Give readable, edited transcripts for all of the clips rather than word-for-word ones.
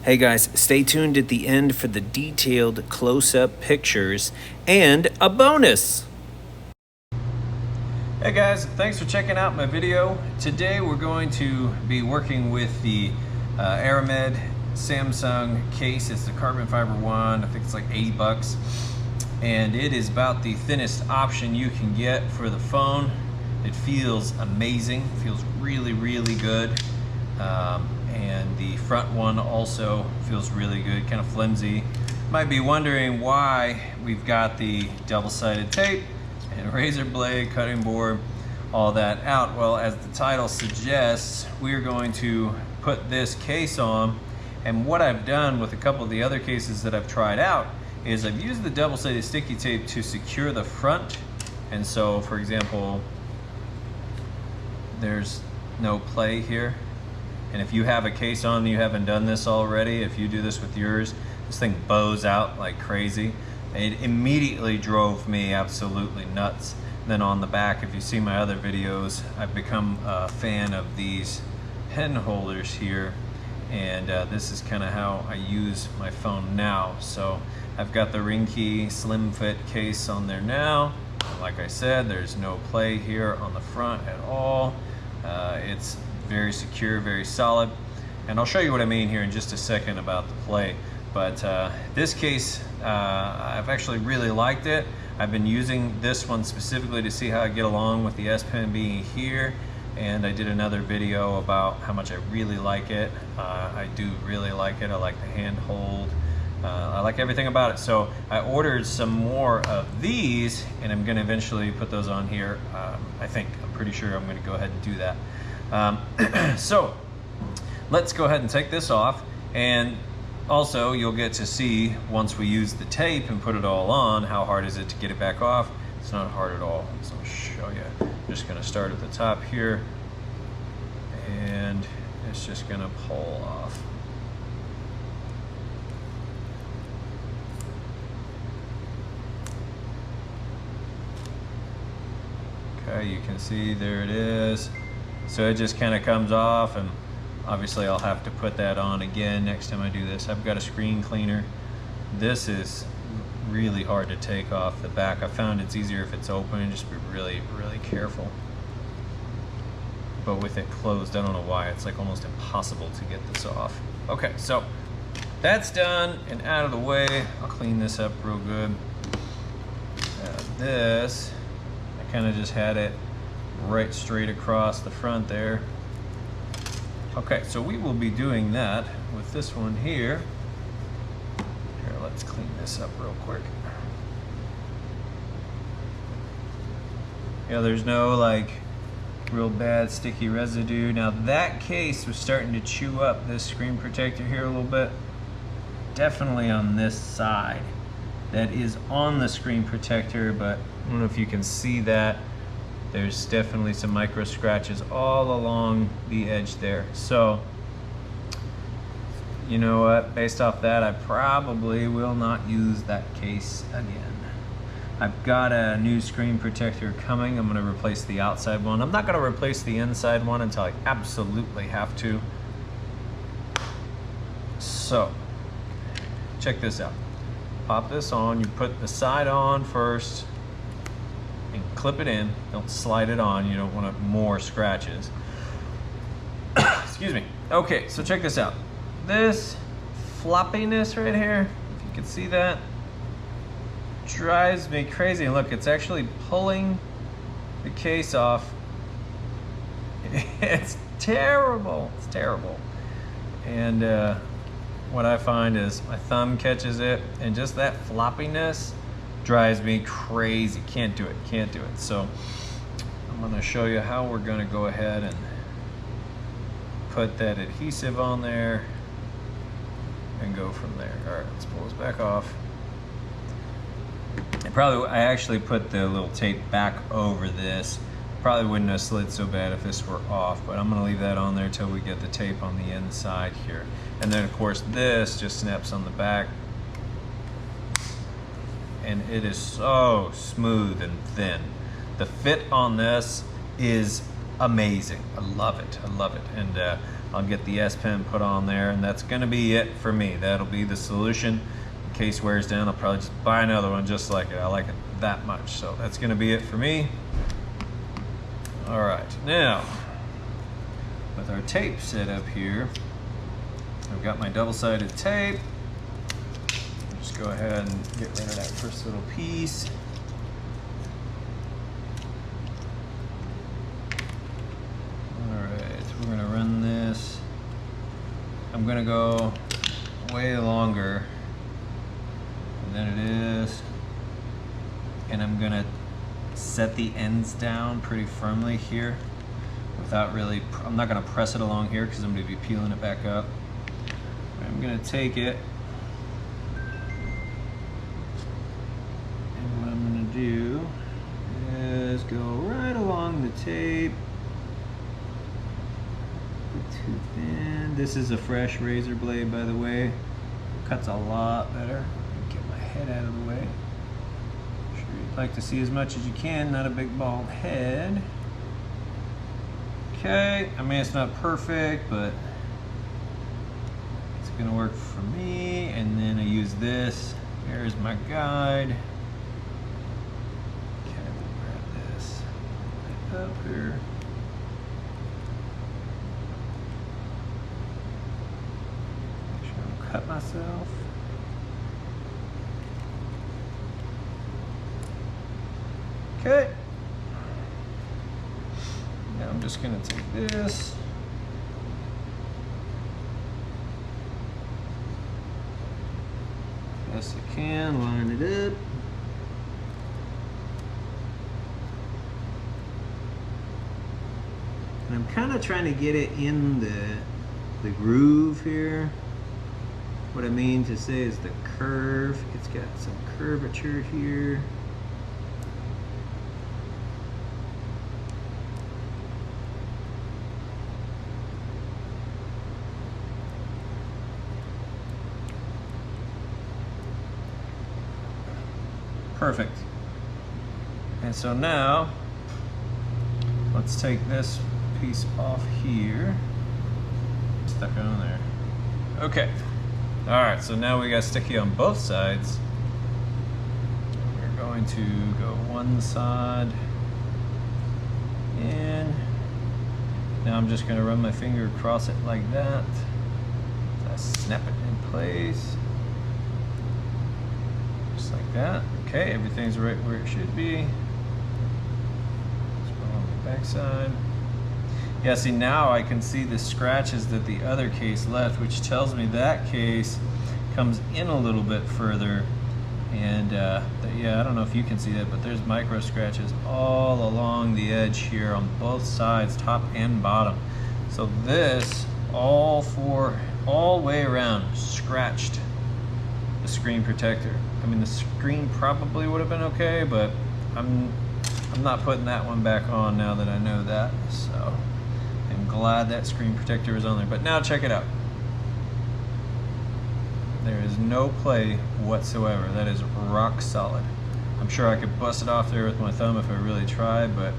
Hey guys, stay tuned at the end for the detailed close-up pictures and a bonus. Hey guys, thanks for checking out my video. Today we're going to be working with the Aramed Samsung case. It's the carbon fiber one. I think it's like 80 bucks. And it is about the thinnest option you can get for the phone. It feels amazing. It feels really, really good. And the front one also feels really good, kind of flimsy. Might be wondering why we've got the double-sided tape and razor blade, cutting board, all that out. Well, as the title suggests, we're going to put this case on. And what I've done with a couple of the other cases that I've tried out is I've used the double-sided sticky tape to secure the front. And so, for example, there's no play here. And if you have a case on and you haven't done this already, if you do this with yours, this thing bows out like crazy. It immediately drove me absolutely nuts. And then on the back, if you see my other videos, I've become a fan of these pen holders here. And this is kind of how I use my phone now. So I've got the ring key slim fit case on there now. Like I said, there's no play here on the front at all. It's very secure, very solid. And I'll show you what I mean here in just a second about the play. But this case, I've actually really liked it. I've been using this one specifically to see how I get along with the S Pen being here. And I did another video about how much I really like it. I do really like it. I like the handhold. I like everything about it. So I ordered some more of these, and I'm gonna eventually put those on here. I'm pretty sure I'm gonna go ahead and do that. So let's go ahead and take this off, and also you'll get to see once we use the tape and put it all on, how hard is it to get it back off. It's not hard at all, so I'll show you. I'm just gonna start at the top here, and it's just gonna pull off. Okay, you can see there it is. So it just kind of comes off, and obviously I'll have to put that on again next time I do this. I've got a screen cleaner. This is really hard to take off the back. I found it's easier if it's open. Just be really, really careful. But with it closed, I don't know why, it's like almost impossible to get this off. Okay, so that's done and out of the way. I'll clean this up real good. This, I kind of just had it right straight across the front there. Okay, so we will be doing that with this one here. Here, let's clean this up real quick. Yeah, there's no like real bad sticky residue. Now that case was starting to chew up this screen protector here a little bit. Definitely on this side. That is on the screen protector, but I don't know if you can see that. There's definitely some micro scratches all along the edge there. So, you know what? Based off that, I probably will not use that case again. I've got a new screen protector coming. I'm gonna replace the outside one. I'm not gonna replace the inside one until I absolutely have to. So, check this out. Pop this on, you put the side on first, and clip it in. Don't slide it on. You don't want more scratches. Excuse me. Okay, so check this out. This floppiness right here, if you can see that, drives me crazy. And look, it's actually pulling the case off. It's terrible. It's terrible. And what I find is my thumb catches it, and just that floppiness drives me crazy. Can't do it, can't do it. So I'm gonna show you how we're gonna go ahead and put that adhesive on there and go from there. All right, let's pull this back off. I actually put the little tape back over this. Probably wouldn't have slid so bad if this were off, but I'm gonna leave that on there till we get the tape on the inside here. And then of course this just snaps on the back. And it is so smooth and thin. The fit on this is amazing. I love it, I love it. And I'll get the S Pen put on there, and that's gonna be it for me. That'll be the solution. In case wears down, I'll probably just buy another one just like it. I like it that much. So that's gonna be it for me. All right, now with our tape set up here, I've got my double-sided tape. Just go ahead and get rid of that first little piece. All right, we're gonna run this. I'm gonna go way longer than it is, and I'm gonna set the ends down pretty firmly here without really, I'm not gonna press it along here because I'm gonna be peeling it back up. I'm gonna take it, and what I'm gonna do is go right along the tape. Too thin. This is a fresh razor blade, by the way. It cuts a lot better. Get my head out of the way. Sure you'd like to see as much as you can, not a big bald head. Okay, I mean it's not perfect, but it's gonna work for me. And then I use this. Here's my guide. Okay, we'll grab this right up here. Make sure I don't cut myself. Okay. Now I'm just gonna take this. Best I can, line it up. And I'm kind of trying to get it in the groove here. What I mean to say is the curve. It's got some curvature here. Perfect. And so now, let's take this piece off here. Stuck it on there. Okay. All right, so now we got sticky on both sides. We're going to go one side in. Now I'm just gonna run my finger across it like that. I snap it in place. Just like that. Okay, everything's right where it should be. Let's go on the back side. Yeah, see now I can see the scratches that the other case left, which tells me that case comes in a little bit further. And yeah, I don't know if you can see that, but there's micro scratches all along the edge here on both sides, top and bottom. So this, all the way around, scratched the screen protector. I mean, the screen probably would have been okay, but I'm not putting that one back on now that I know that. So I'm glad that screen protector is on there. But now check it out. There is no play whatsoever. That is rock solid. I'm sure I could bust it off there with my thumb if I really tried, but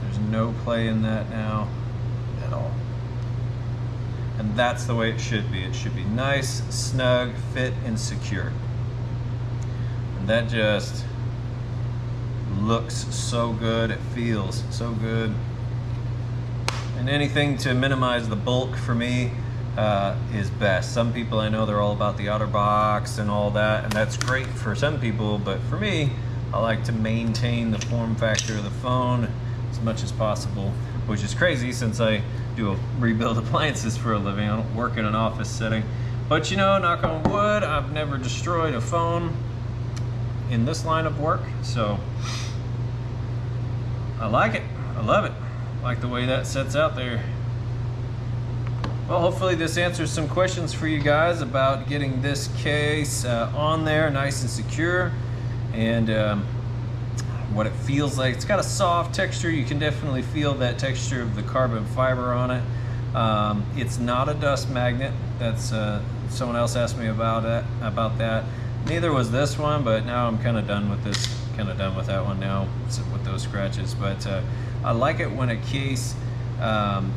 there's no play in that now at all. And that's the way it should be. It should be nice, snug, fit, and secure. And that just looks so good. It feels so good. And anything to minimize the bulk for me is best. Some people I know, they're all about the outer box and all that, and that's great for some people, but for me, I like to maintain the form factor of the phone as much as possible, which is crazy since I do rebuild appliances for a living. I don't work in an office setting. But you know, knock on wood, I've never destroyed a phone in this line of work, so I like it. I love it. I like the way that sets out there. Well, hopefully this answers some questions for you guys about getting this case on there nice and secure, and what it feels like. It's got a soft texture. You can definitely feel that texture of the carbon fiber on it. It's not a dust magnet. That's someone else asked me about that. Neither was this one, but now I'm kind of done with this. Kind of done with that one now with those scratches. But I like it when a case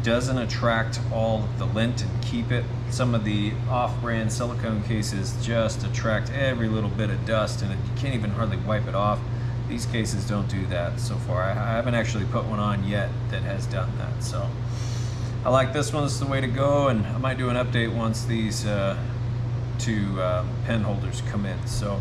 doesn't attract all of the lint and keep it. Some of the off-brand silicone cases just attract every little bit of dust, and you can't even hardly wipe it off. These cases don't do that so far. I haven't actually put one on yet that has done that. So I like this one. This is the way to go, and I might do an update once these two pen holders come in. So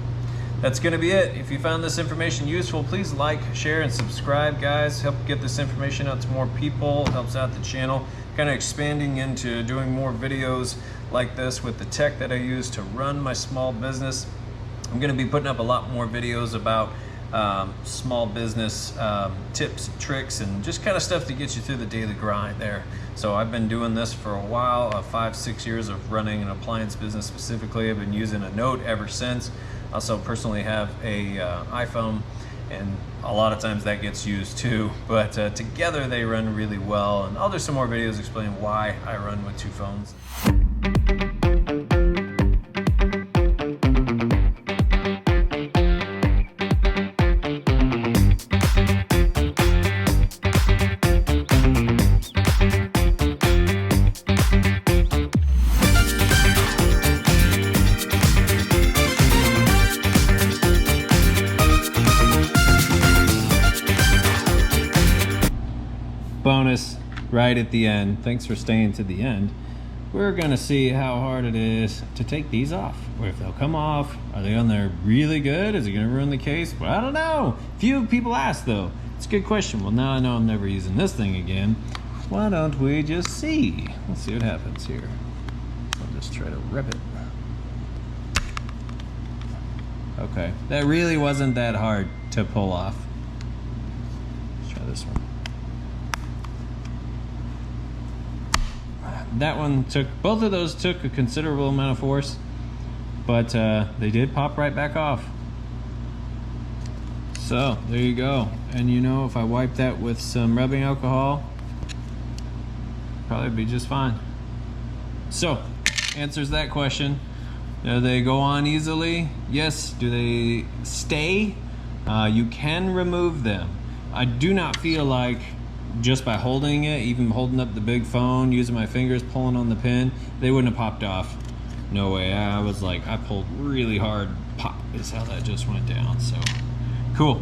that's going to be it. If you found this information useful, please like, share, and subscribe, guys. Help get this information out to more people. It helps out the channel. Kind of expanding into doing more videos like this with the tech that I use to run my small business. I'm going to be putting up a lot more videos about small business tips, tricks, and just kind of stuff to get you through the daily grind there. So I've been doing this for a while, 5-6 years of running an appliance business specifically. I've been using a Note ever since. I also personally have a iPhone, and a lot of times that gets used too, but together they run really well, and I'll do some more videos explaining why I run with two phones. Bonus right at the end. Thanks for staying to the end. We're gonna see how hard it is to take these off, or if they'll come off. Are they on there really good? Is it gonna ruin the case? Well, I don't know. Few people ask though. It's a good question. Well, now I know I'm never using this thing again. Why don't we just see? Let's see what happens here. I'll just try to rip it. Okay, that really wasn't that hard to pull off. Let's try this one. That one took, both of those took a considerable amount of force, but they did pop right back off. So there you go. And you know, if I wipe that with some rubbing alcohol, probably be just fine. So answers that question. Do they go on easily? Yes. Do they stay? You can remove them. I do not feel like just by holding it, even holding up the big phone, using my fingers, pulling on the pin, they wouldn't have popped off. No way. I was like, I pulled really hard. Pop is how that just went down. So cool.